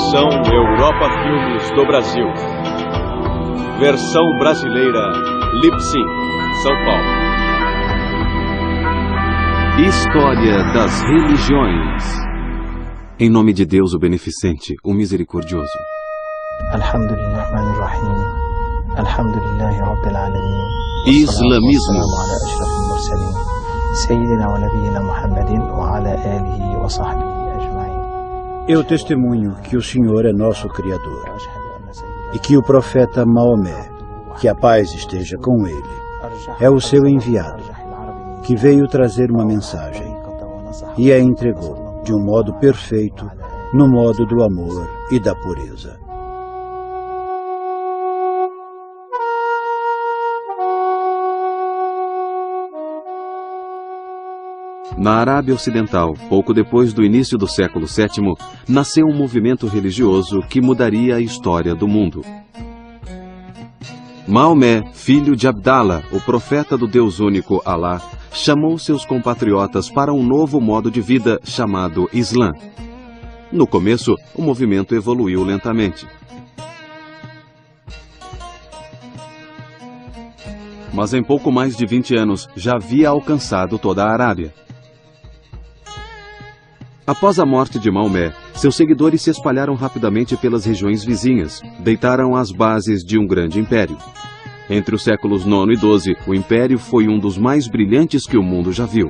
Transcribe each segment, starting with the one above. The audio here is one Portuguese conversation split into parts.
Produção Europa Filmes do Brasil. Versão brasileira Lipsyn, São Paulo. História das religiões. Em nome de Deus, o Beneficente, o Misericordioso. Islamismo. Eu testemunho que o Senhor é nosso Criador e que o profeta Maomé, que a paz esteja com ele, é o seu enviado, que veio trazer uma mensagem e a entregou de um modo perfeito, no modo do amor e da pureza. Na Arábia Ocidental, pouco depois do início do século VII, nasceu um movimento religioso que mudaria a história do mundo. Maomé, filho de Abdallah, o profeta do Deus único Alá, chamou seus compatriotas para um novo modo de vida chamado Islã. No começo, o movimento evoluiu lentamente. Mas em pouco mais de 20 anos, já havia alcançado toda a Arábia. Após a morte de Maomé, seus seguidores se espalharam rapidamente pelas regiões vizinhas, deitaram as bases de um grande império. Entre os séculos IX e XII, o império foi um dos mais brilhantes que o mundo já viu.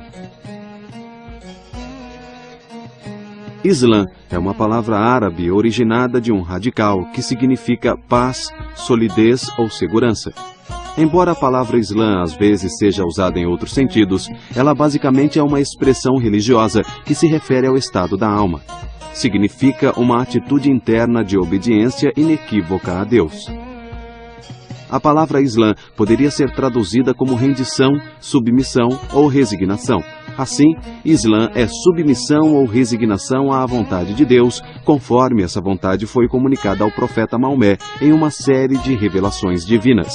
Islã é uma palavra árabe originada de um radical que significa paz, solidez ou segurança. Embora a palavra Islã às vezes seja usada em outros sentidos, ela basicamente é uma expressão religiosa que se refere ao estado da alma. Significa uma atitude interna de obediência inequívoca a Deus. A palavra Islã poderia ser traduzida como rendição, submissão ou resignação. Assim, Islã é submissão ou resignação à vontade de Deus, conforme essa vontade foi comunicada ao profeta Maomé em uma série de revelações divinas.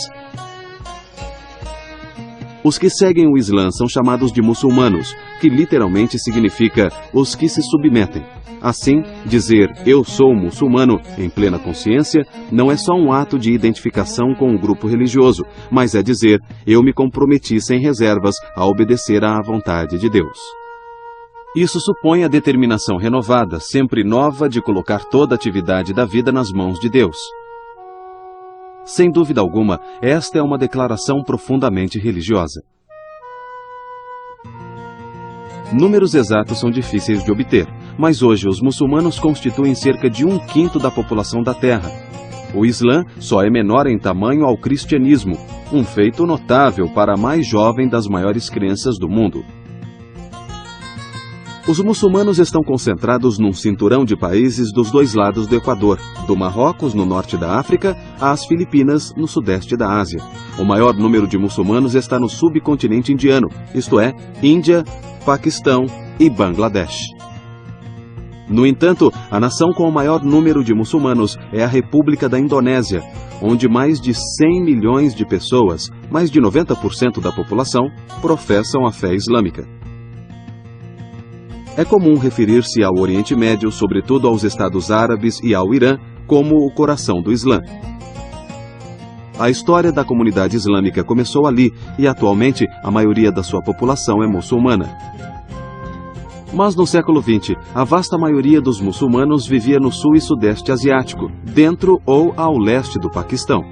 Os que seguem o Islã são chamados de muçulmanos, que literalmente significa os que se submetem. Assim, dizer eu sou muçulmano em plena consciência não é só um ato de identificação com o grupo religioso, mas é dizer eu me comprometi sem reservas a obedecer à vontade de Deus. Isso supõe a determinação renovada, sempre nova, de colocar toda a atividade da vida nas mãos de Deus. Sem dúvida alguma, esta é uma declaração profundamente religiosa. Números exatos são difíceis de obter, mas hoje os muçulmanos constituem cerca de 1/5 da população da Terra. O Islã só é menor em tamanho ao cristianismo, um feito notável para a mais jovem das maiores crenças do mundo. Os muçulmanos estão concentrados num cinturão de países dos dois lados do Equador, do Marrocos, no norte da África, às Filipinas, no sudeste da Ásia. O maior número de muçulmanos está no subcontinente indiano, isto é, Índia, Paquistão e Bangladesh. No entanto, a nação com o maior número de muçulmanos é a República da Indonésia, onde mais de 100 milhões de pessoas, mais de 90% da população, professam a fé islâmica. É comum referir-se ao Oriente Médio, sobretudo aos Estados Árabes e ao Irã, como o coração do Islã. A história da comunidade islâmica começou ali e, atualmente, a maioria da sua população é muçulmana. Mas no século XX, a vasta maioria dos muçulmanos vivia no sul e sudeste asiático, dentro ou ao leste do Paquistão.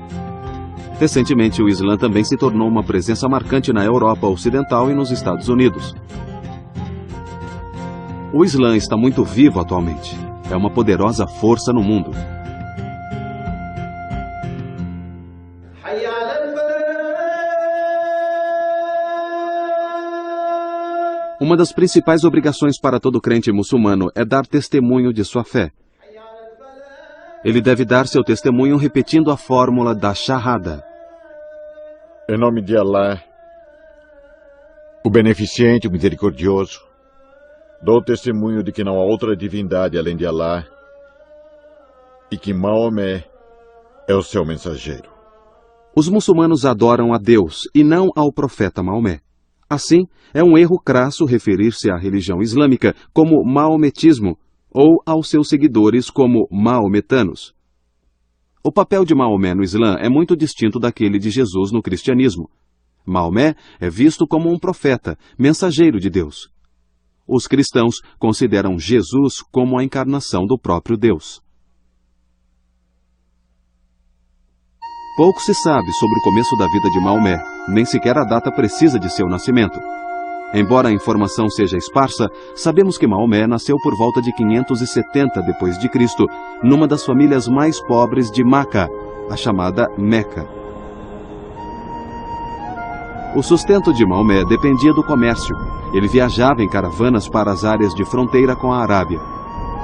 Recentemente, o Islã também se tornou uma presença marcante na Europa Ocidental e nos Estados Unidos. O Islã está muito vivo atualmente. É uma poderosa força no mundo. Uma das principais obrigações para todo crente muçulmano é dar testemunho de sua fé. Ele deve dar seu testemunho repetindo a fórmula da Shahada. Em nome de Alá, o Beneficente, o Misericordioso, dou testemunho de que não há outra divindade além de Alá e que Maomé é o seu mensageiro. Os muçulmanos adoram a Deus e não ao profeta Maomé. Assim, é um erro crasso referir-se à religião islâmica como maometismo, ou aos seus seguidores como maometanos. O papel de Maomé no Islã é muito distinto daquele de Jesus no cristianismo. Maomé é visto como um profeta, mensageiro de Deus. Os cristãos consideram Jesus como a encarnação do próprio Deus. Pouco se sabe sobre o começo da vida de Maomé, nem sequer a data precisa de seu nascimento. Embora a informação seja esparsa, sabemos que Maomé nasceu por volta de 570 d.C., numa das famílias mais pobres de Maca, a chamada Meca. O sustento de Maomé dependia do comércio. Ele viajava em caravanas para as áreas de fronteira com a Arábia.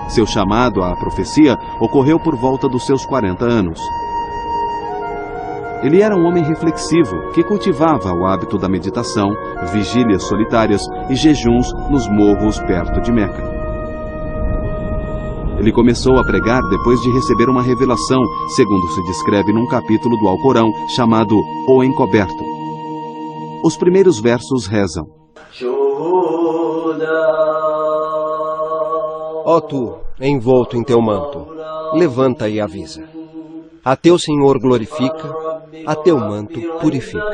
Seu chamado à profecia ocorreu por volta dos seus 40 anos. Ele era um homem reflexivo que cultivava o hábito da meditação, vigílias solitárias e jejuns nos morros perto de Meca. Ele começou a pregar depois de receber uma revelação, segundo se descreve num capítulo do Alcorão chamado O Encoberto. Os primeiros versos rezam: Ó tu, envolto em teu manto, levanta e avisa. A teu Senhor glorifica, a teu manto purifica.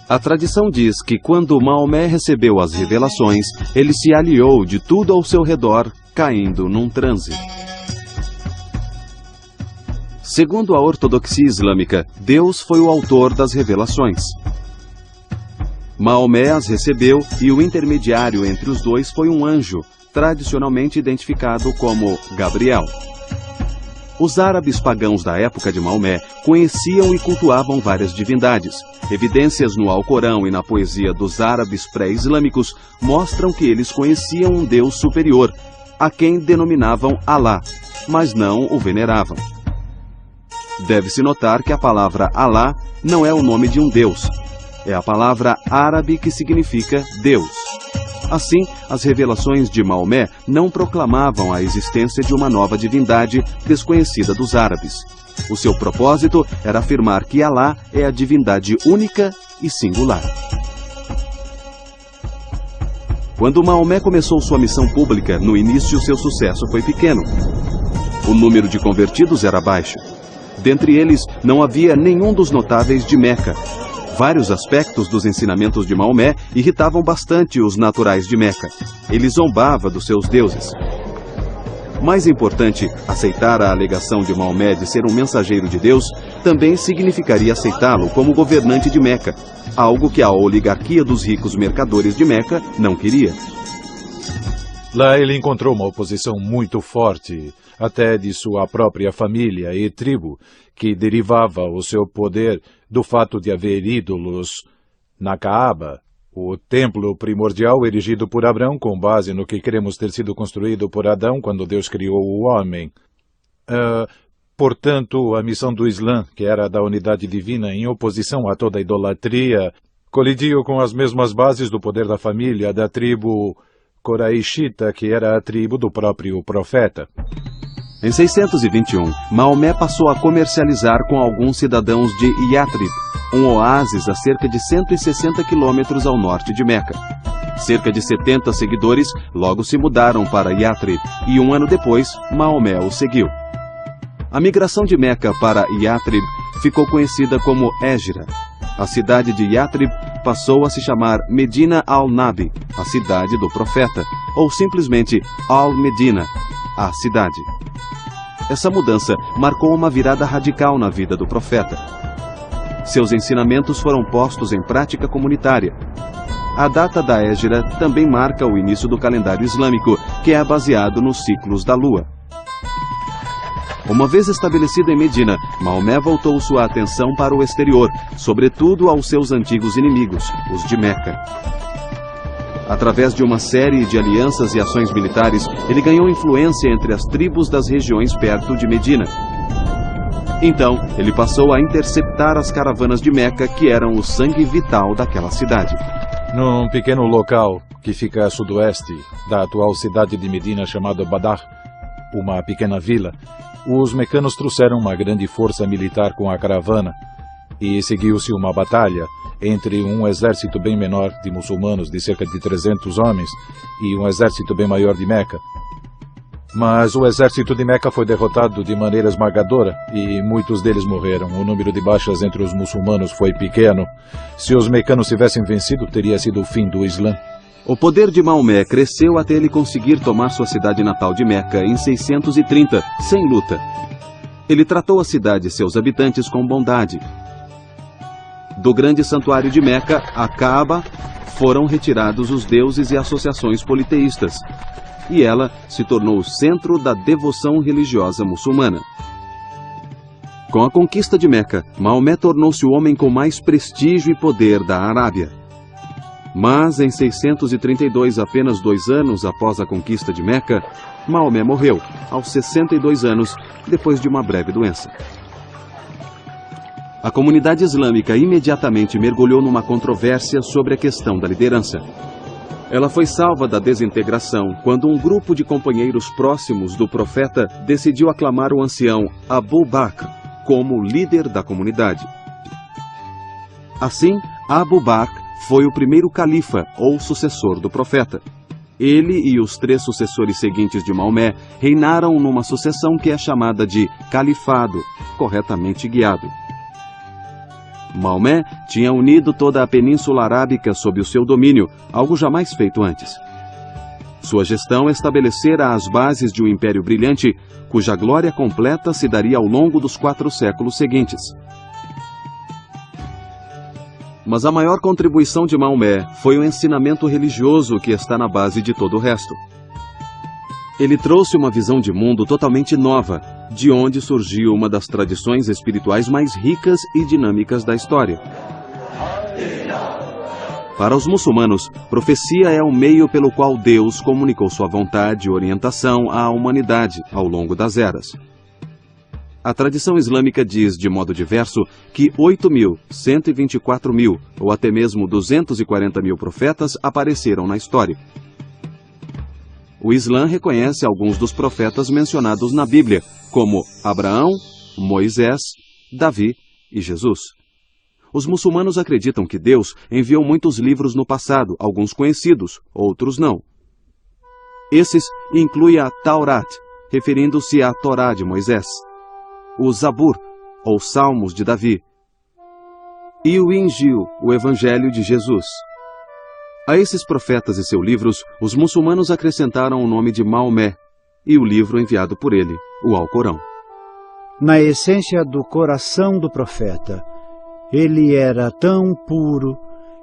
A tradição diz que quando Maomé recebeu as revelações, ele se aliou de tudo ao seu redor, caindo num transe. Segundo a ortodoxia islâmica, Deus foi o autor das revelações. Maomé as recebeu e o intermediário entre os dois foi um anjo, tradicionalmente identificado como Gabriel. Os árabes pagãos da época de Maomé conheciam e cultuavam várias divindades. Evidências no Alcorão e na poesia dos árabes pré-islâmicos mostram que eles conheciam um Deus superior, a quem denominavam Alá, mas não o veneravam. Deve-se notar que a palavra Alá não é o nome de um Deus. É a palavra árabe que significa Deus. Assim, as revelações de Maomé não proclamavam a existência de uma nova divindade desconhecida dos árabes. O seu propósito era afirmar que Alá é a divindade única e singular. Quando Maomé começou sua missão pública, no início seu sucesso foi pequeno. O número de convertidos era baixo. Dentre eles, não havia nenhum dos notáveis de Meca. Vários aspectos dos ensinamentos de Maomé irritavam bastante os naturais de Meca. Ele zombava dos seus deuses. Mais importante, aceitar a alegação de Maomé de ser um mensageiro de Deus também significaria aceitá-lo como governante de Meca, algo que a oligarquia dos ricos mercadores de Meca não queria. Lá ele encontrou uma oposição muito forte, até de sua própria família e tribo, que derivava o seu poder do fato de haver ídolos na Kaaba, o templo primordial erigido por Abraão com base no que cremos ter sido construído por Adão quando Deus criou o homem. Portanto, a missão do Islã, que era da unidade divina em oposição a toda a idolatria, colidiu com as mesmas bases do poder da família da tribo Coraishita, que era a tribo do próprio profeta. Em 621, Maomé passou a comercializar com alguns cidadãos de Yatrib, um oásis a cerca de 160 quilômetros ao norte de Meca. Cerca de 70 seguidores logo se mudaram para Yatrib e um ano depois, Maomé o seguiu. A migração de Meca para Yatrib ficou conhecida como Égira. A cidade de Yatrib passou a se chamar Medina al-Nabi, a cidade do profeta, ou simplesmente Al-Medina, a cidade. Essa mudança marcou uma virada radical na vida do profeta. Seus ensinamentos foram postos em prática comunitária. A data da Égira também marca o início do calendário islâmico, que é baseado nos ciclos da lua. Uma vez estabelecido em Medina, Maomé voltou sua atenção para o exterior, sobretudo aos seus antigos inimigos, os de Meca. Através de uma série de alianças e ações militares, ele ganhou influência entre as tribos das regiões perto de Medina. Então, ele passou a interceptar as caravanas de Meca, que eram o sangue vital daquela cidade. Num pequeno local que fica a sudoeste da atual cidade de Medina, chamado Badar, uma pequena vila, os mecanos trouxeram uma grande força militar com a caravana. e seguiu-se uma batalha entre um exército bem menor de muçulmanos de cerca de 300 homens e um exército bem maior de Meca. Mas o exército de Meca foi derrotado de maneira esmagadora e muitos deles morreram. O número de baixas entre os muçulmanos foi pequeno. Se os mecanos tivessem vencido, teria sido o fim do Islã. O poder de Maomé cresceu até ele conseguir tomar sua cidade natal de Meca em 630, sem luta. Ele tratou a cidade e seus habitantes com bondade. Do grande santuário de Meca, a Kaaba, foram retirados os deuses e associações politeístas, e ela se tornou o centro da devoção religiosa muçulmana. Com a conquista de Meca, Maomé tornou-se o homem com mais prestígio e poder da Arábia. Mas, em 632, apenas 2 anos após a conquista de Meca, Maomé morreu, aos 62 anos, depois de uma breve doença. A comunidade islâmica imediatamente mergulhou numa controvérsia sobre a questão da liderança. Ela foi salva da desintegração quando um grupo de companheiros próximos do profeta decidiu aclamar o ancião Abu Bakr como líder da comunidade. Assim, Abu Bakr foi o primeiro califa ou sucessor do profeta. Ele e os 3 sucessores seguintes de Maomé reinaram numa sucessão que é chamada de califado, corretamente guiado. Maomé tinha unido toda a Península Arábica sob o seu domínio, algo jamais feito antes. Sua gestão estabelecera as bases de um império brilhante, cuja glória completa se daria ao longo dos 4 séculos seguintes. Mas a maior contribuição de Maomé foi o ensinamento religioso que está na base de todo o resto. Ele trouxe uma visão de mundo totalmente nova, de onde surgiu uma das tradições espirituais mais ricas e dinâmicas da história. Para os muçulmanos, profecia é o meio pelo qual Deus comunicou sua vontade e orientação à humanidade ao longo das eras. A tradição islâmica diz, de modo diverso, que 8.000, 124.000 ou até mesmo 240.000 profetas apareceram na história. O Islã reconhece alguns dos profetas mencionados na Bíblia, como Abraão, Moisés, Davi e Jesus. Os muçulmanos acreditam que Deus enviou muitos livros no passado, alguns conhecidos, outros não. Esses incluem a Taurat, referindo-se à Torá de Moisés, o Zabur, ou Salmos de Davi, e o Injil, o Evangelho de Jesus. A esses profetas e seus livros, os muçulmanos acrescentaram o nome de Maomé e o livro enviado por ele, o Alcorão. Na essência do coração do profeta, ele era tão puro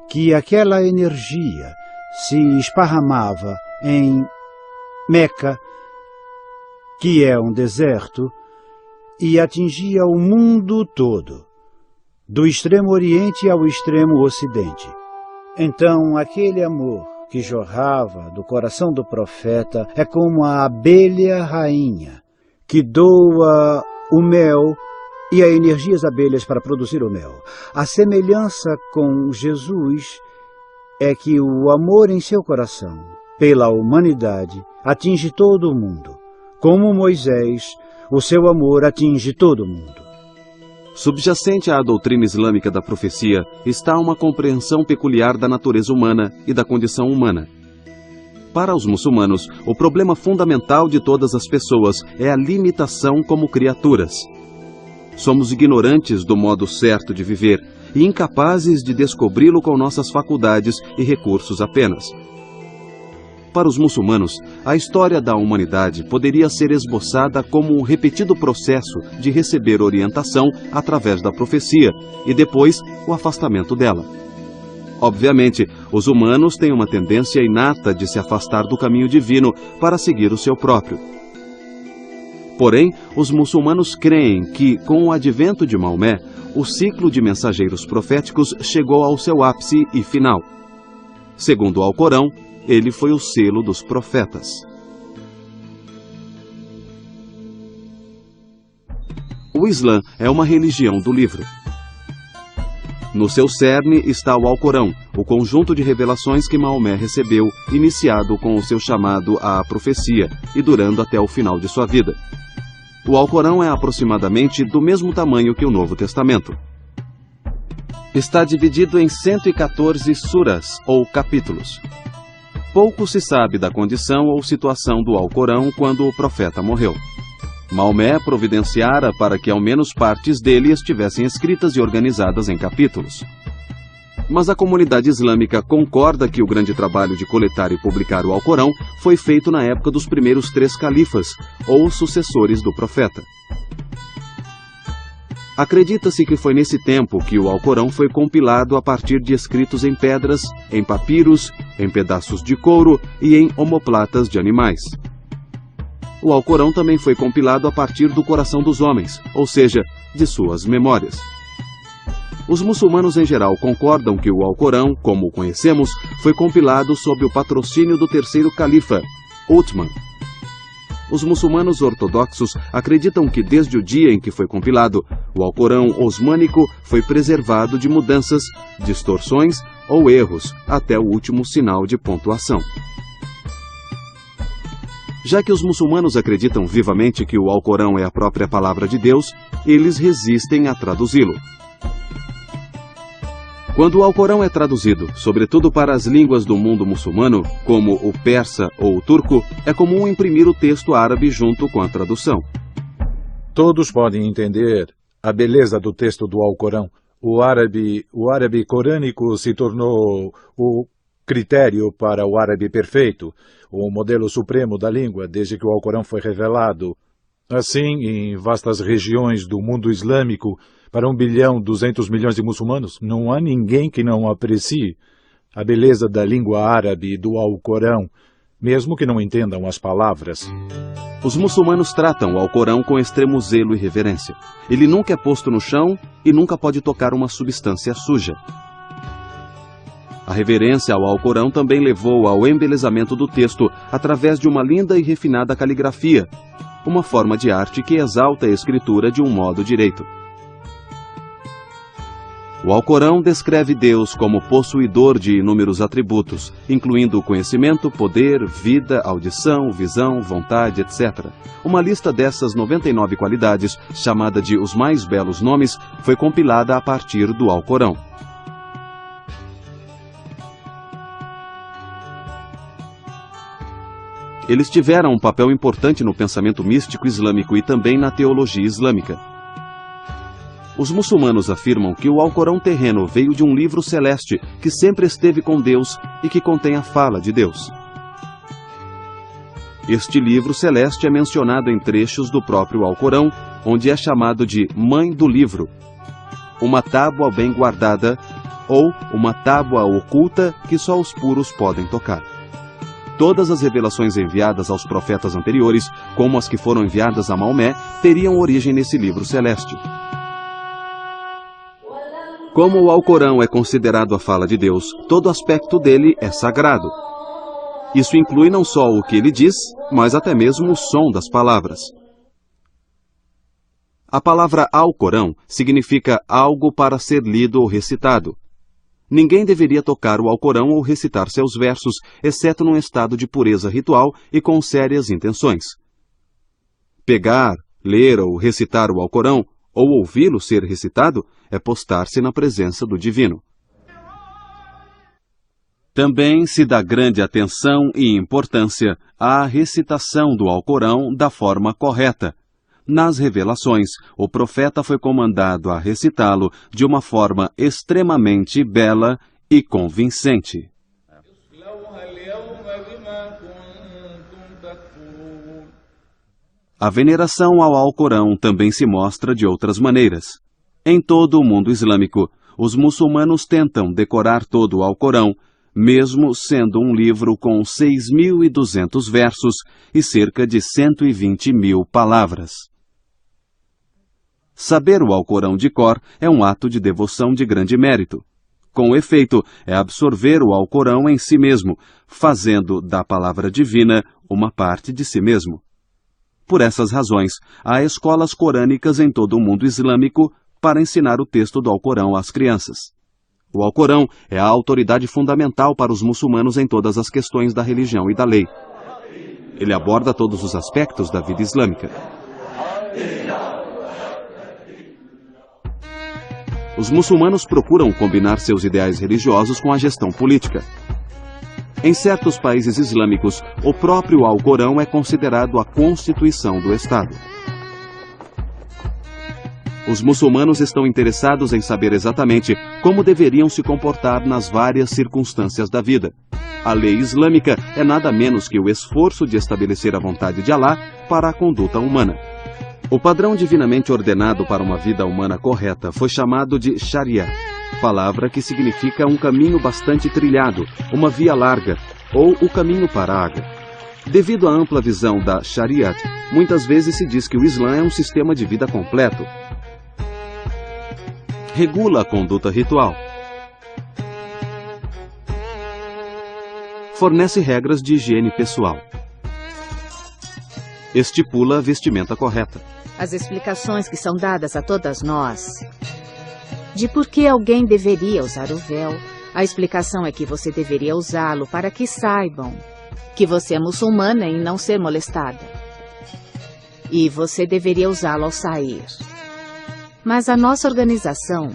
que aquela energia se esparramava em Meca, que é um deserto, e atingia o mundo todo, do extremo oriente ao extremo ocidente. Então, aquele amor que jorrava do coração do profeta é como a abelha rainha, que doa o mel e a energia das abelhas para produzir o mel. A semelhança com Jesus é que o amor em seu coração pela humanidade atinge todo o mundo. Como Moisés, o seu amor atinge todo o mundo. Subjacente à doutrina islâmica da profecia está uma compreensão peculiar da natureza humana e da condição humana. Para os muçulmanos, o problema fundamental de todas as pessoas é a limitação como criaturas. Somos ignorantes do modo certo de viver e incapazes de descobri-lo com nossas faculdades e recursos apenas. Para os muçulmanos, a história da humanidade poderia ser esboçada como um repetido processo de receber orientação através da profecia e depois o afastamento dela. Obviamente, os humanos têm uma tendência inata de se afastar do caminho divino para seguir o seu próprio. Porém, os muçulmanos creem que, com o advento de Maomé, o ciclo de mensageiros proféticos chegou ao seu ápice e final. Segundo o Alcorão, ele foi o selo dos profetas. O Islã é uma religião do livro. No seu cerne está o Alcorão, o conjunto de revelações que Maomé recebeu, iniciado com o seu chamado à profecia e durando até o final de sua vida. O Alcorão é aproximadamente do mesmo tamanho que o Novo Testamento. Está dividido em 114 suras, ou capítulos. Pouco se sabe da condição ou situação do Alcorão quando o profeta morreu. Maomé providenciara para que ao menos partes dele estivessem escritas e organizadas em capítulos. Mas a comunidade islâmica concorda que o grande trabalho de coletar e publicar o Alcorão foi feito na época dos primeiros 3 califas, ou sucessores do profeta. Acredita-se que foi nesse tempo que o Alcorão foi compilado a partir de escritos em pedras, em papiros, em pedaços de couro e em omoplatas de animais. O Alcorão também foi compilado a partir do coração dos homens, ou seja, de suas memórias. Os muçulmanos em geral concordam que o Alcorão, como o conhecemos, foi compilado sob o patrocínio do terceiro califa, Uthman. Os muçulmanos ortodoxos acreditam que desde o dia em que foi compilado, o Alcorão osmânico foi preservado de mudanças, distorções ou erros até o último sinal de pontuação. Já que os muçulmanos acreditam vivamente que o Alcorão é a própria palavra de Deus, eles resistem a traduzi-lo. Quando o Alcorão é traduzido, sobretudo para as línguas do mundo muçulmano, como o persa ou o turco, é comum imprimir o texto árabe junto com a tradução. Todos podem entender a beleza do texto do Alcorão. O árabe corânico se tornou o critério para o árabe perfeito, o modelo supremo da língua desde que o Alcorão foi revelado. Assim, em vastas regiões do mundo islâmico, para 1,2 bilhão de muçulmanos, não há ninguém que não aprecie a beleza da língua árabe do Alcorão, mesmo que não entendam as palavras. Os muçulmanos tratam o Alcorão com extremo zelo e reverência. Ele nunca é posto no chão e nunca pode tocar uma substância suja. A reverência ao Alcorão também levou ao embelezamento do texto através de uma linda e refinada caligrafia, uma forma de arte que exalta a escritura de um modo direito. O Alcorão descreve Deus como possuidor de inúmeros atributos, incluindo o conhecimento, poder, vida, audição, visão, vontade, etc. Uma lista dessas 99 qualidades, chamada de Os Mais Belos Nomes, foi compilada a partir do Alcorão. Eles tiveram um papel importante no pensamento místico islâmico e também na teologia islâmica. Os muçulmanos afirmam que o Alcorão terreno veio de um livro celeste que sempre esteve com Deus e que contém a fala de Deus. Este livro celeste é mencionado em trechos do próprio Alcorão, onde é chamado de Mãe do Livro, uma tábua bem guardada ou uma tábua oculta que só os puros podem tocar. Todas as revelações enviadas aos profetas anteriores, como as que foram enviadas a Maomé, teriam origem nesse livro celeste. Como o Alcorão é considerado a fala de Deus, todo aspecto dele é sagrado. Isso inclui não só o que ele diz, mas até mesmo o som das palavras. A palavra Alcorão significa algo para ser lido ou recitado. Ninguém deveria tocar o Alcorão ou recitar seus versos, exceto num estado de pureza ritual e com sérias intenções. Pegar, ler ou recitar o Alcorão, ou ouvi-lo ser recitado, é postar-se na presença do divino. Também se dá grande atenção e importância à recitação do Alcorão da forma correta. Nas revelações, o profeta foi comandado a recitá-lo de uma forma extremamente bela e convincente. A veneração ao Alcorão também se mostra de outras maneiras. Em todo o mundo islâmico, os muçulmanos tentam decorar todo o Alcorão, mesmo sendo um livro com 6.200 versos e cerca de 120.000 palavras. Saber o Alcorão de cor é um ato de devoção de grande mérito. Com efeito, é absorver o Alcorão em si mesmo, fazendo da palavra divina uma parte de si mesmo. Por essas razões, há escolas corânicas em todo o mundo islâmico para ensinar o texto do Alcorão às crianças. O Alcorão é a autoridade fundamental para os muçulmanos em todas as questões da religião e da lei. Ele aborda todos os aspectos da vida islâmica. os muçulmanos procuram combinar seus ideais religiosos com a gestão política. Em certos países islâmicos, o próprio Alcorão é considerado a constituição do Estado. Os muçulmanos estão interessados em saber exatamente como deveriam se comportar nas várias circunstâncias da vida. A lei islâmica é nada menos que o esforço de estabelecer a vontade de Alá para a conduta humana. O padrão divinamente ordenado para uma vida humana correta foi chamado de Sharia, palavra que significa um caminho bastante trilhado, uma via larga, ou o caminho para a água. Devido à ampla visão da Shariat, muitas vezes se diz que o Islã é um sistema de vida completo. Regula a conduta ritual. Fornece regras de higiene pessoal. Estipula a vestimenta correta. As explicações que são dadas a todas nós de por que alguém deveria usar o véu, a explicação é que você deveria usá-lo para que saibam que você é muçulmana e não ser molestada. E você deveria usá-lo ao sair. Mas a nossa organização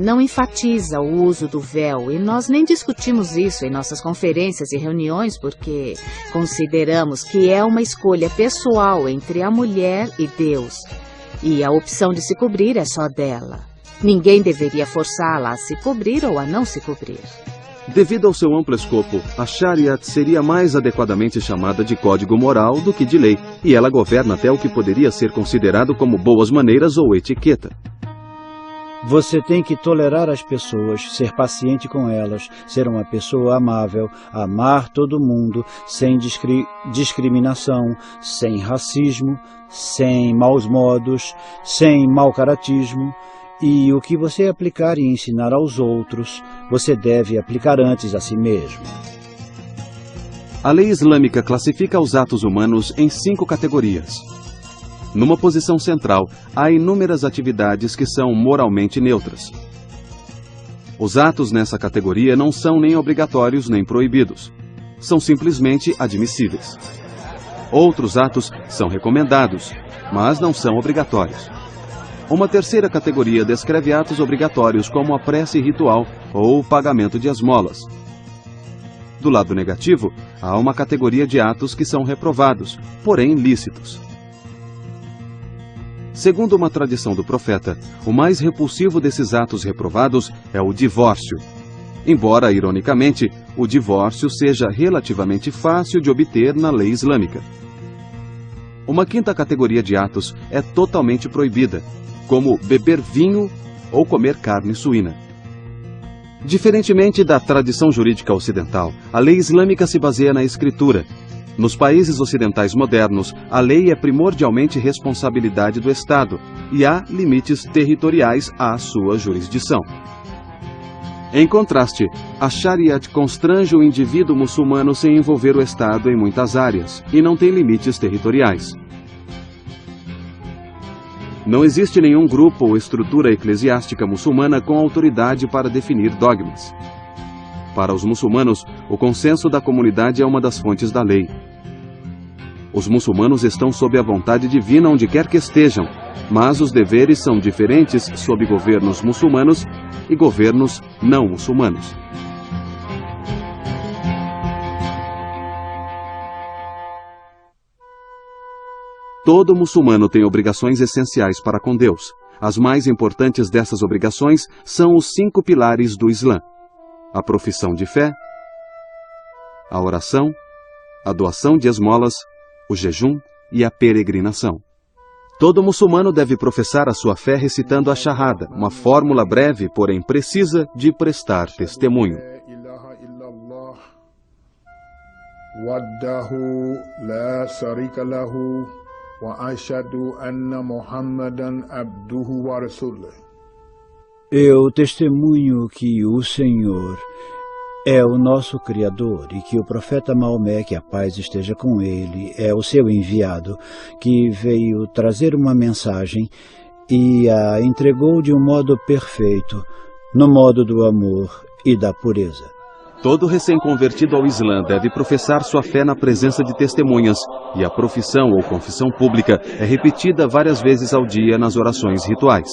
não enfatiza o uso do véu e nós nem discutimos isso em nossas conferências e reuniões porque consideramos que é uma escolha pessoal entre a mulher e Deus e a opção de se cobrir é só dela. Ninguém deveria forçá-la a se cobrir ou a não se cobrir. Devido ao seu amplo escopo, a Shariat seria mais adequadamente chamada de código moral do que de lei, e ela governa até o que poderia ser considerado como boas maneiras ou etiqueta. Você tem que tolerar as pessoas, ser paciente com elas, ser uma pessoa amável, amar todo mundo, sem discriminação, sem racismo, sem maus modos, sem mau caratismo. E o que você aplicar e ensinar aos outros, você deve aplicar antes a si mesmo. A lei islâmica classifica os atos humanos em 5 categorias. Numa posição central, há inúmeras atividades que são moralmente neutras. Os atos nessa categoria não são nem obrigatórios nem proibidos. São simplesmente admissíveis. Outros atos são recomendados, mas não são obrigatórios. Uma terceira categoria descreve atos obrigatórios como a prece ritual ou o pagamento de esmolas. Do lado negativo, há uma categoria de atos que são reprovados, porém lícitos. Segundo uma tradição do profeta, o mais repulsivo desses atos reprovados é o divórcio. Embora, ironicamente, o divórcio seja relativamente fácil de obter na lei islâmica. Uma quinta categoria de atos é totalmente proibida, como beber vinho ou comer carne suína. Diferentemente da tradição jurídica ocidental, a lei islâmica se baseia na escritura. Nos países ocidentais modernos, a lei é primordialmente responsabilidade do Estado e há limites territoriais à sua jurisdição. Em contraste, a Shariat constrange o indivíduo muçulmano sem envolver o Estado em muitas áreas e não tem limites territoriais. Não existe nenhum grupo ou estrutura eclesiástica muçulmana com autoridade para definir dogmas. Para os muçulmanos, o consenso da comunidade é uma das fontes da lei. Os muçulmanos estão sob a vontade divina onde quer que estejam, mas os deveres são diferentes sob governos muçulmanos e governos não muçulmanos. Todo muçulmano tem obrigações essenciais para com Deus. As mais importantes dessas obrigações são os 5 pilares do Islã: a profissão de fé, a oração, a doação de esmolas, o jejum e a peregrinação. Todo muçulmano deve professar a sua fé recitando a Shahada, uma fórmula breve, porém precisa, de prestar testemunho. Eu testemunho que o Senhor é o nosso Criador e que o profeta Maomé, que a paz esteja com ele, é o seu enviado, que veio trazer uma mensagem e a entregou de um modo perfeito, no modo do amor e da pureza. Todo recém-convertido ao Islã deve professar sua fé na presença de testemunhas, e a profissão ou confissão pública é repetida várias vezes ao dia nas orações rituais.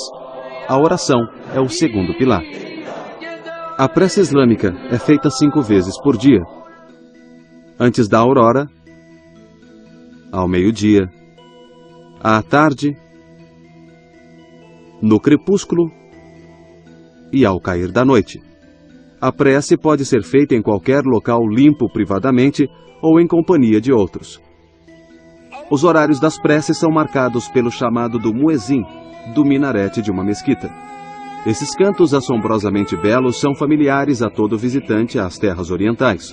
A oração é o segundo pilar. A prece islâmica é feita 5 vezes por dia. Antes da aurora, ao meio-dia, à tarde, no crepúsculo e ao cair da noite. A prece pode ser feita em qualquer local limpo privadamente ou em companhia de outros. Os horários das preces são marcados pelo chamado do muezim, do minarete de uma mesquita. Esses cantos assombrosamente belos são familiares a todo visitante às terras orientais.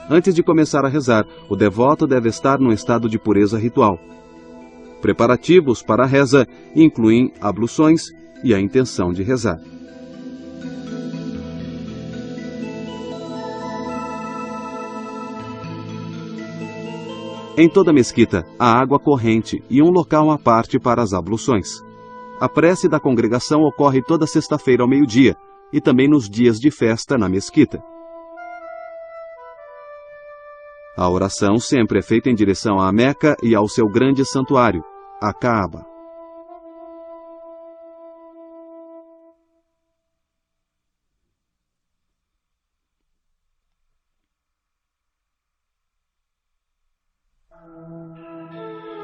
Antes de começar a rezar, o devoto deve estar num estado de pureza ritual. Preparativos para a reza incluem abluções e a intenção de rezar. Em toda mesquita, há água corrente e um local à parte para as abluções. A prece da congregação ocorre toda sexta-feira ao meio-dia e também nos dias de festa na mesquita. A oração sempre é feita em direção à Meca e ao seu grande santuário, a Kaaba.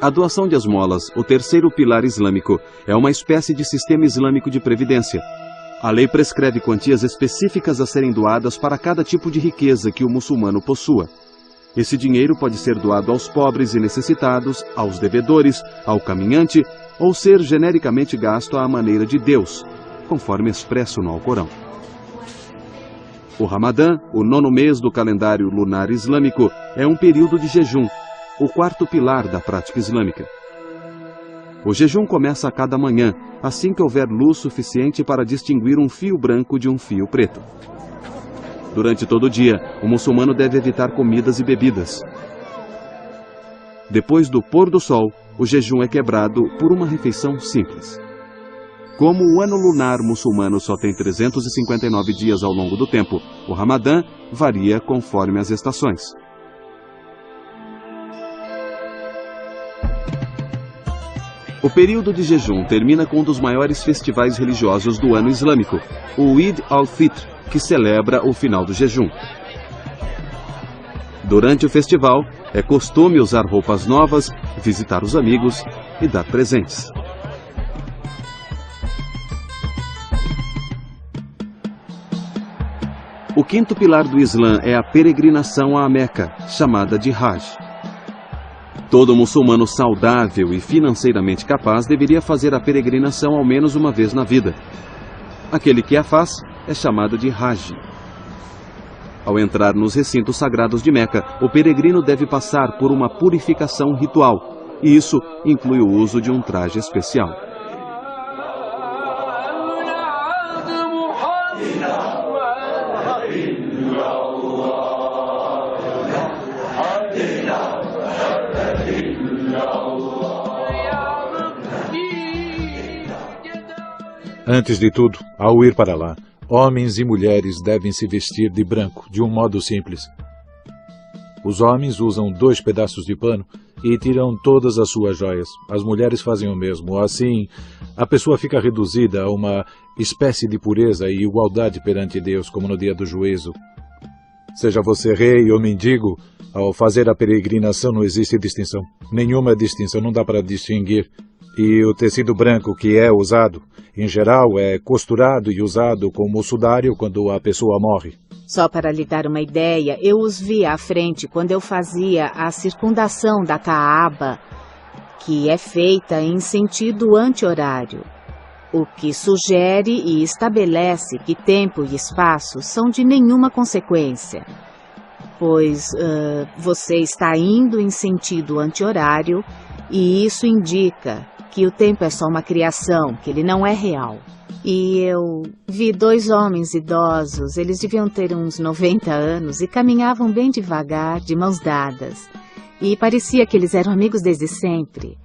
A doação de esmolas, o terceiro pilar islâmico, é uma espécie de sistema islâmico de previdência. A lei prescreve quantias específicas a serem doadas para cada tipo de riqueza que o muçulmano possua. Esse dinheiro pode ser doado aos pobres e necessitados, aos devedores, ao caminhante, ou ser genericamente gasto à maneira de Deus, conforme expresso no Alcorão. O Ramadã, o 9º mês do calendário lunar islâmico, é um período de jejum, o quarto pilar da prática islâmica. O jejum começa a cada manhã, assim que houver luz suficiente para distinguir um fio branco de um fio preto. Durante todo o dia, o muçulmano deve evitar comidas e bebidas. Depois do pôr do sol, o jejum é quebrado por uma refeição simples. Como o ano lunar muçulmano só tem 359 dias ao longo do tempo, o Ramadã varia conforme as estações. O período de jejum termina com um dos maiores festivais religiosos do ano islâmico, o Eid al-Fitr, que celebra o final do jejum. Durante o festival, é costume usar roupas novas, visitar os amigos e dar presentes. O quinto pilar do Islã é a peregrinação à Meca, chamada de Hajj. Todo muçulmano saudável e financeiramente capaz deveria fazer a peregrinação ao menos uma vez na vida. Aquele que a faz é chamado de Haji. Ao entrar nos recintos sagrados de Meca, o peregrino deve passar por uma purificação ritual, e isso inclui o uso de um traje especial. Antes de tudo, ao ir para lá, homens e mulheres devem se vestir de branco, de um modo simples. Os homens usam 2 pedaços de pano e tiram todas as suas joias. As mulheres fazem o mesmo. Assim, a pessoa fica reduzida a uma espécie de pureza e igualdade perante Deus, como no dia do juízo. Seja você rei ou mendigo, ao fazer a peregrinação não existe distinção. Nenhuma distinção, não dá para distinguir. E o tecido branco que é usado, em geral, é costurado e usado como sudário quando a pessoa morre. Só para lhe dar uma ideia, eu os vi à frente quando eu fazia a circundação da Kaaba, que é feita em sentido anti-horário, o que sugere e estabelece que tempo e espaço são de nenhuma consequência, pois você está indo em sentido anti-horário e isso indica que o tempo é só uma criação, que ele não é real. E eu vi 2 homens idosos, eles deviam ter uns 90 anos e caminhavam bem devagar, de mãos dadas. E parecia que eles eram amigos desde sempre.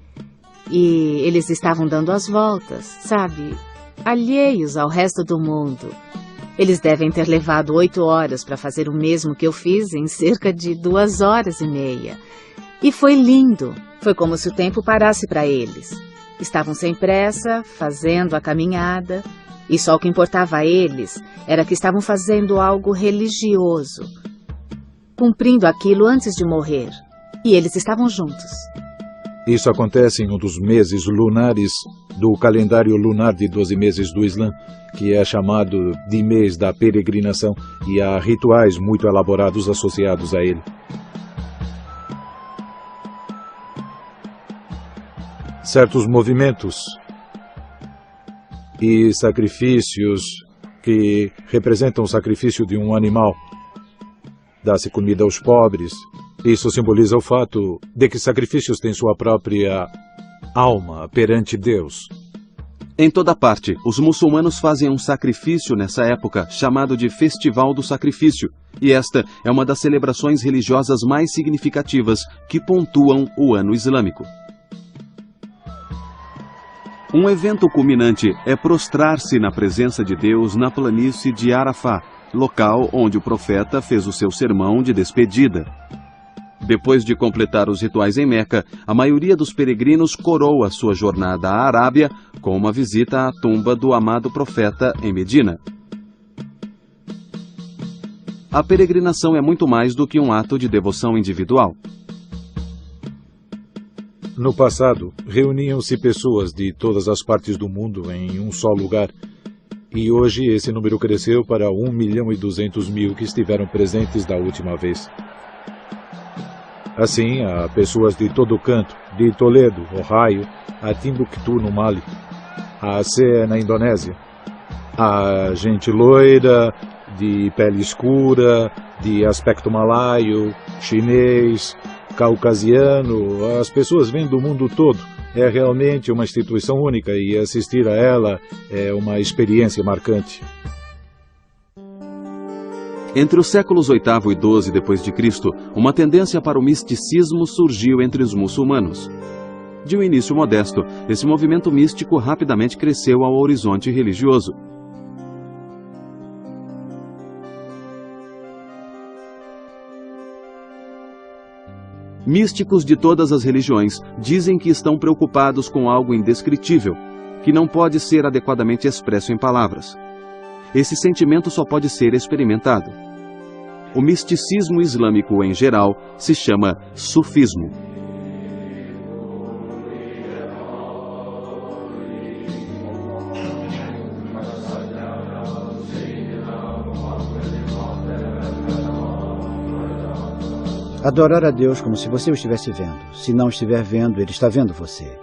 E eles estavam dando as voltas, sabe? Alheios ao resto do mundo. Eles devem ter levado 8 horas para fazer o mesmo que eu fiz em cerca de 2 horas e meia. E foi lindo. Foi como se o tempo parasse para eles. Estavam sem pressa, fazendo a caminhada, E só o que importava a eles era que estavam fazendo algo religioso, cumprindo aquilo antes de morrer. E eles estavam juntos. Isso acontece em um dos meses lunares do calendário lunar de 12 meses do Islã, que é chamado de mês da peregrinação, e há rituais muito elaborados associados a ele. Certos movimentos e sacrifícios que representam o sacrifício de um animal. Dá-se comida aos pobres. Isso simboliza o fato de que sacrifícios têm sua própria alma perante Deus. Em toda parte, os muçulmanos fazem um sacrifício nessa época, chamado de Festival do Sacrifício, e esta é uma das celebrações religiosas mais significativas que pontuam o ano islâmico. Um evento culminante é prostrar-se na presença de Deus na planície de Arafá, local onde o profeta fez o seu sermão de despedida. Depois de completar os rituais em Meca, a maioria dos peregrinos coroa sua jornada à Arábia com uma visita à tumba do amado profeta em Medina. A peregrinação é muito mais do que um ato de devoção individual. No passado, reuniam-se pessoas de todas as partes do mundo em um só lugar, e hoje esse número cresceu para 1.200.000 que estiveram presentes da última vez. Assim, há pessoas de todo canto, de Toledo, Ohio, a Timbuktu, no Mali, a Aceh, na Indonésia. Há gente loira, de pele escura, de aspecto malaio, chinês, caucasiano. As pessoas vêm do mundo todo. É realmente uma instituição única e assistir a ela é uma experiência marcante. Entre os séculos VIII e XII d.C., uma tendência para o misticismo surgiu entre os muçulmanos. De um início modesto, esse movimento místico rapidamente cresceu ao horizonte religioso. Místicos de todas as religiões dizem que estão preocupados com algo indescritível, que não pode ser adequadamente expresso em palavras. Esse sentimento só pode ser experimentado. O misticismo islâmico, em geral, se chama sufismo. Adorar a Deus como se você o estivesse vendo. Se não estiver vendo, Ele está vendo você.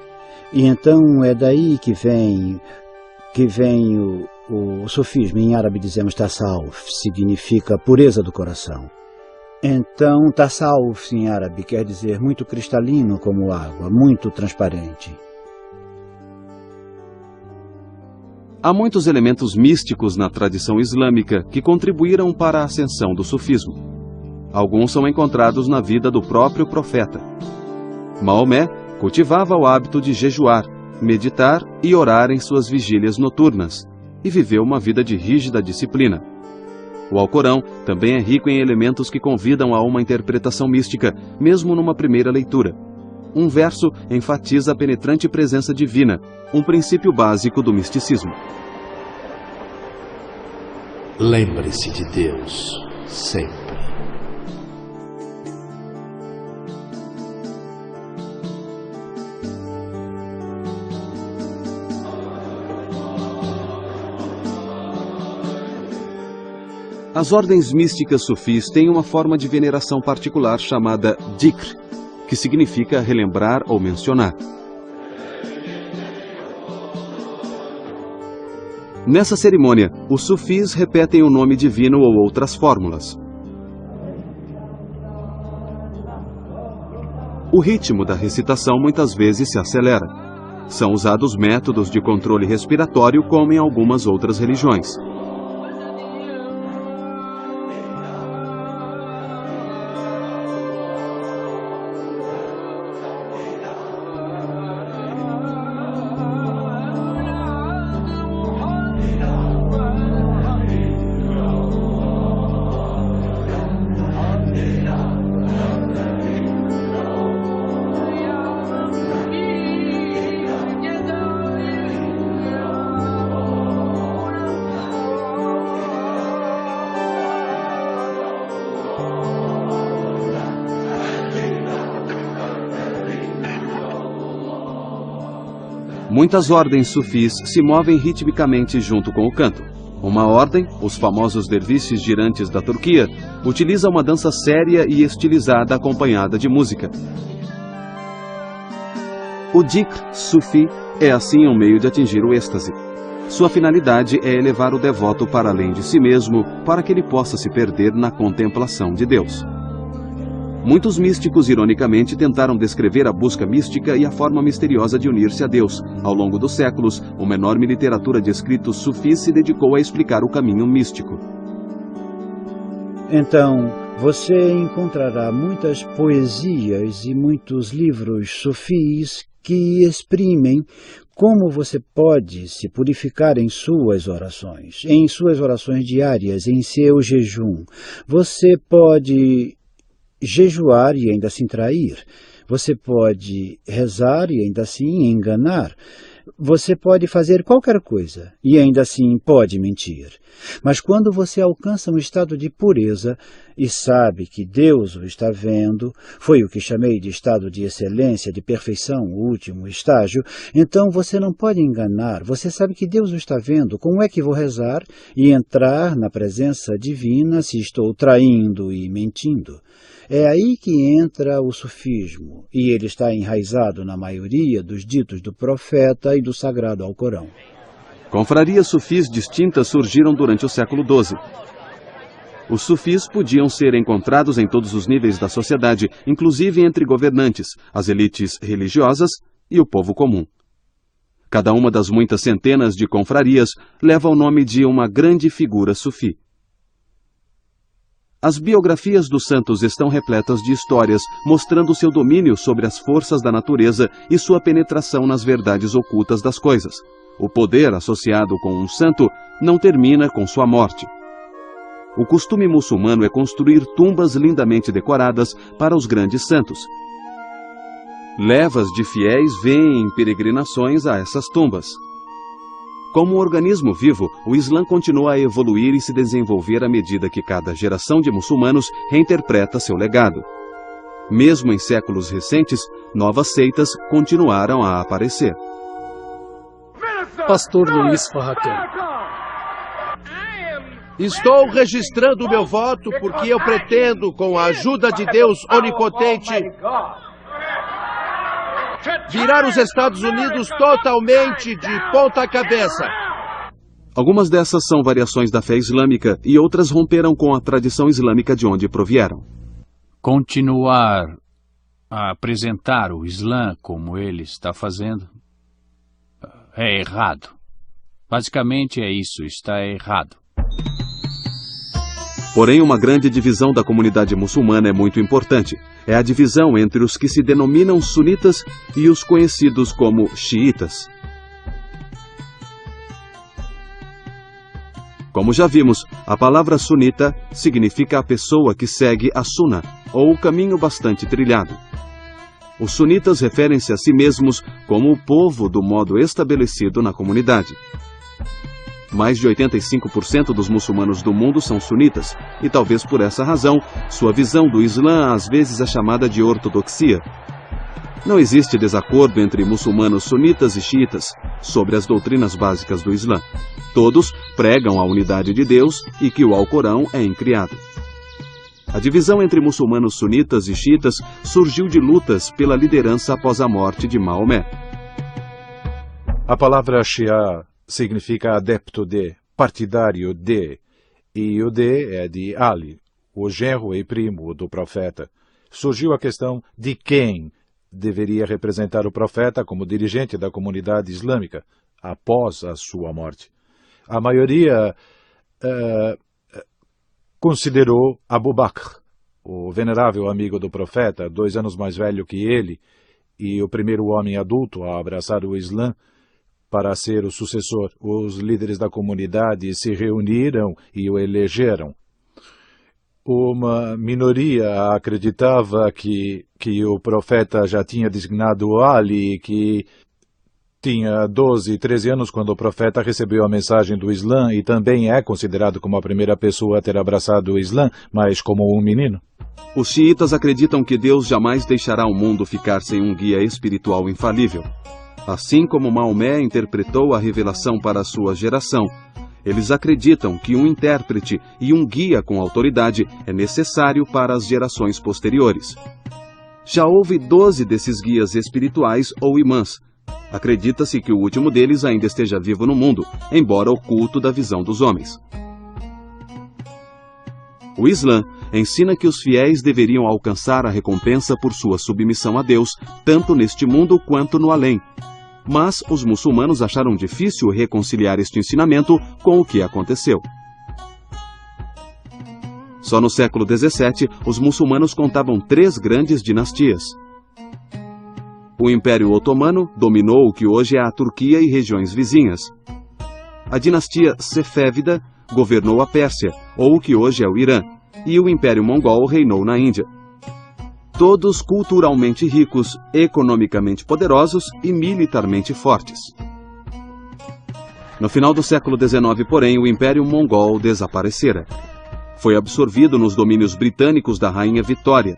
E então é daí que vem o sufismo. Em árabe dizemos tasawuf, significa pureza do coração. Então tasawuf em árabe quer dizer muito cristalino como água, muito transparente. Há muitos elementos místicos na tradição islâmica que contribuíram para a ascensão do sufismo. Alguns são encontrados na vida do próprio profeta. Maomé cultivava o hábito de jejuar, meditar e orar em suas vigílias noturnas, e viveu uma vida de rígida disciplina. O Alcorão também é rico em elementos que convidam a uma interpretação mística, mesmo numa primeira leitura. Um verso enfatiza a penetrante presença divina, um princípio básico do misticismo. Lembre-se de Deus, sempre. As ordens místicas sufis têm uma forma de veneração particular chamada dhikr, que significa relembrar ou mencionar. Nessa cerimônia, os sufis repetem o nome divino ou outras fórmulas. O ritmo da recitação muitas vezes se acelera. São usados métodos de controle respiratório como em algumas outras religiões. Muitas ordens sufis se movem ritmicamente junto com o canto. Uma ordem, os famosos derviches girantes da Turquia, utiliza uma dança séria e estilizada acompanhada de música. O dhikr sufi é assim um meio de atingir o êxtase. Sua finalidade é elevar o devoto para além de si mesmo, para que ele possa se perder na contemplação de Deus. Muitos místicos, ironicamente, tentaram descrever a busca mística e a forma misteriosa de unir-se a Deus. Ao longo dos séculos, uma enorme literatura de escritos sufis se dedicou a explicar o caminho místico. Então, você encontrará muitas poesias e muitos livros sufis que exprimem como você pode se purificar em suas orações diárias, em seu jejum. Você pode jejuar e ainda assim trair. Você pode rezar e ainda assim enganar. Você pode fazer qualquer coisa e ainda assim pode mentir. Mas quando você alcança um estado de pureza e sabe que Deus o está vendo, foi o que chamei de estado de excelência, de perfeição, o último estágio, então você não pode enganar. Você sabe que Deus o está vendo. Como é que vou rezar e entrar na presença divina se estou traindo e mentindo? É aí que entra o sufismo, e ele está enraizado na maioria dos ditos do profeta e do sagrado Alcorão. Confrarias sufis distintas surgiram durante o século XII. Os sufis podiam ser encontrados em todos os níveis da sociedade, inclusive entre governantes, as elites religiosas e o povo comum. Cada uma das muitas centenas de confrarias leva o nome de uma grande figura sufi. As biografias dos santos estão repletas de histórias, mostrando seu domínio sobre as forças da natureza e sua penetração nas verdades ocultas das coisas. O poder associado com um santo não termina com sua morte. O costume muçulmano é construir tumbas lindamente decoradas para os grandes santos. Levas de fiéis vêm em peregrinações a essas tumbas. Como um organismo vivo, o Islã continua a evoluir e se desenvolver à medida que cada geração de muçulmanos reinterpreta seu legado. Mesmo em séculos recentes, novas seitas continuaram a aparecer. Pastor Luiz Farrakhan. Estou registrando o meu voto porque eu pretendo, com a ajuda de Deus Onipotente, virar os Estados Unidos totalmente de ponta cabeça. Algumas dessas são variações da fé islâmica e outras romperam com a tradição islâmica de onde provieram. Continuar a apresentar o Islã como ele está fazendo é errado. Basicamente é isso, está errado. Porém, uma grande divisão da comunidade muçulmana é muito importante. É a divisão entre os que se denominam sunitas e os conhecidos como xiitas. Como já vimos, a palavra sunita significa a pessoa que segue a suna, ou o caminho bastante trilhado. Os sunitas referem-se a si mesmos como o povo do modo estabelecido na comunidade. Mais de 85% dos muçulmanos do mundo são sunitas, e talvez por essa razão, sua visão do Islã às vezes é chamada de ortodoxia. Não existe desacordo entre muçulmanos sunitas e xiitas sobre as doutrinas básicas do Islã. Todos pregam a unidade de Deus e que o Alcorão é incriado. A divisão entre muçulmanos sunitas e xiitas surgiu de lutas pela liderança após a morte de Maomé. A palavra Shia significa adepto de, partidário de, e o de é de Ali, o genro e primo do profeta. Surgiu a questão de quem deveria representar o profeta como dirigente da comunidade islâmica após a sua morte. A maioria considerou Abu Bakr, o venerável amigo do profeta, 2 anos mais velho que ele, e o primeiro homem adulto a abraçar o Islã, para ser o sucessor. Os líderes da comunidade se reuniram e o elegeram. Uma minoria acreditava que o profeta já tinha designado Ali, que tinha 12, 13 anos quando o profeta recebeu a mensagem do Islã e também é considerado como a primeira pessoa a ter abraçado o Islã, mas como um menino. Os xiitas acreditam que Deus jamais deixará o mundo ficar sem um guia espiritual infalível. Assim como Maomé interpretou a revelação para sua geração, eles acreditam que um intérprete e um guia com autoridade é necessário para as gerações posteriores. Já houve 12 desses guias espirituais ou imãs. Acredita-se que o último deles ainda esteja vivo no mundo, embora oculto da visão dos homens. O Islã ensina que os fiéis deveriam alcançar a recompensa por sua submissão a Deus, tanto neste mundo quanto no além. Mas os muçulmanos acharam difícil reconciliar este ensinamento com o que aconteceu. Só no século XVII, os muçulmanos contavam 3 grandes dinastias. O Império Otomano dominou o que hoje é a Turquia e regiões vizinhas. A dinastia Sefévida governou a Pérsia, ou o que hoje é o Irã, e o Império Mongol reinou na Índia. Todos culturalmente ricos, economicamente poderosos e militarmente fortes. No final do século XIX, porém, o Império Mongol desaparecera. Foi absorvido nos domínios britânicos da Rainha Vitória.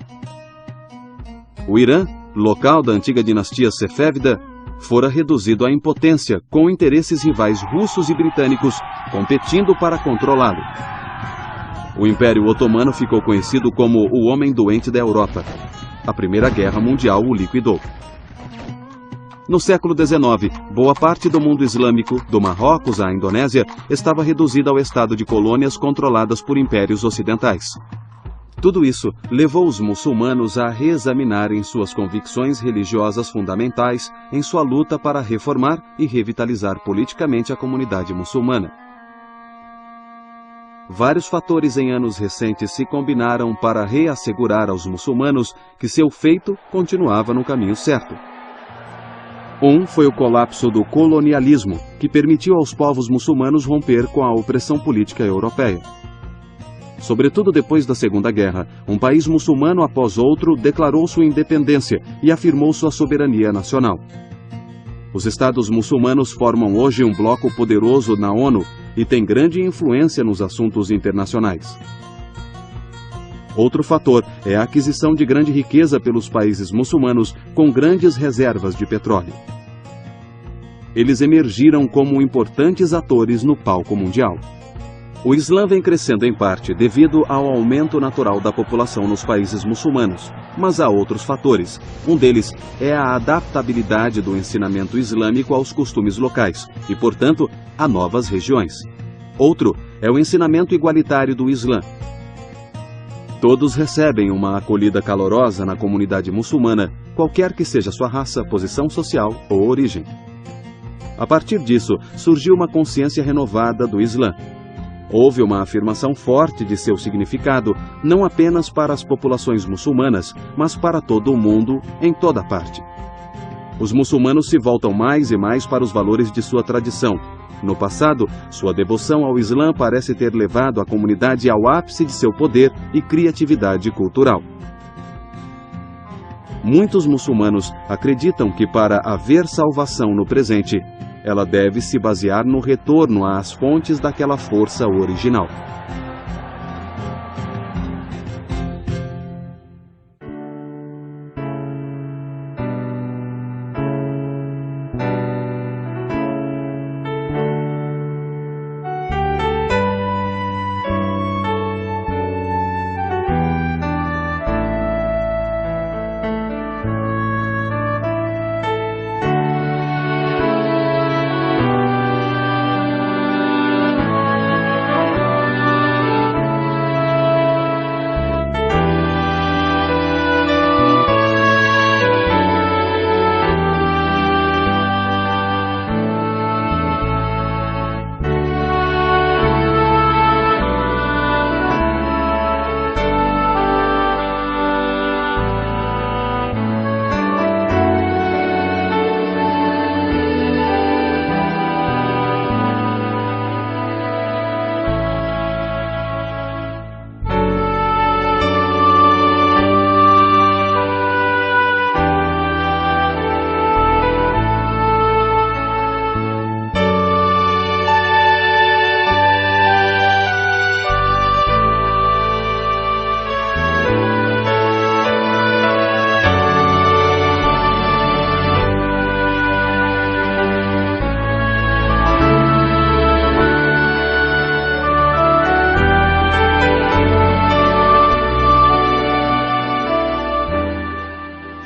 O Irã, local da antiga dinastia Sefévida, fora reduzido à impotência, com interesses rivais russos e britânicos competindo para controlá-lo. O Império Otomano ficou conhecido como o Homem Doente da Europa. A Primeira Guerra Mundial o liquidou. No século XIX, boa parte do mundo islâmico, do Marrocos à Indonésia, estava reduzida ao estado de colônias controladas por impérios ocidentais. Tudo isso levou os muçulmanos a reexaminarem suas convicções religiosas fundamentais em sua luta para reformar e revitalizar politicamente a comunidade muçulmana. Vários fatores em anos recentes se combinaram para reassegurar aos muçulmanos que seu feito continuava no caminho certo. Um foi o colapso do colonialismo, que permitiu aos povos muçulmanos romper com a opressão política europeia. Sobretudo depois da Segunda Guerra, um país muçulmano após outro declarou sua independência e afirmou sua soberania nacional. Os Estados muçulmanos formam hoje um bloco poderoso na ONU e têm grande influência nos assuntos internacionais. Outro fator é a aquisição de grande riqueza pelos países muçulmanos com grandes reservas de petróleo. Eles emergiram como importantes atores no palco mundial. O Islã vem crescendo em parte devido ao aumento natural da população nos países muçulmanos, mas há outros fatores. Um deles é a adaptabilidade do ensinamento islâmico aos costumes locais e, portanto, a novas regiões. Outro é o ensinamento igualitário do Islã. Todos recebem uma acolhida calorosa na comunidade muçulmana, qualquer que seja sua raça, posição social ou origem. A partir disso, surgiu uma consciência renovada do Islã. Houve uma afirmação forte de seu significado, não apenas para as populações muçulmanas, mas para todo o mundo, em toda parte. Os muçulmanos se voltam mais e mais para os valores de sua tradição. No passado, sua devoção ao Islã parece ter levado a comunidade ao ápice de seu poder e criatividade cultural. Muitos muçulmanos acreditam que para haver salvação no presente, ela deve se basear no retorno às fontes daquela força original.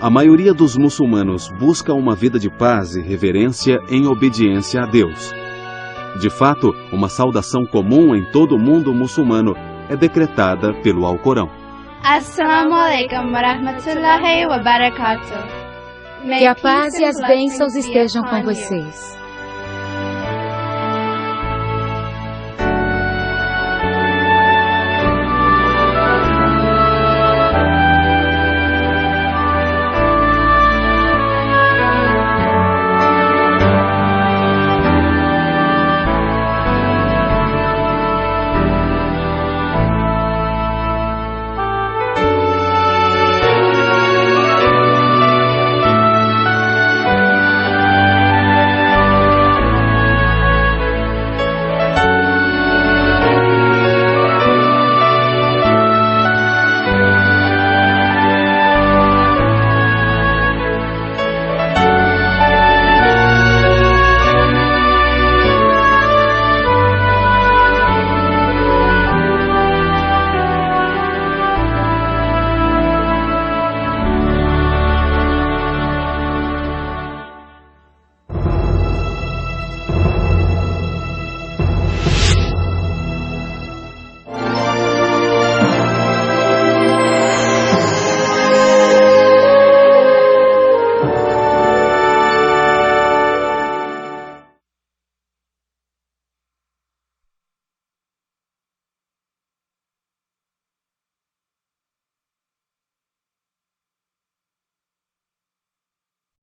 A maioria dos muçulmanos busca uma vida de paz e reverência em obediência a Deus. De fato, uma saudação comum em todo o mundo muçulmano é decretada pelo Alcorão. Assalamu alaikum wa rahmatullahi wa barakatuh. Que a paz e as bênçãos estejam com vocês.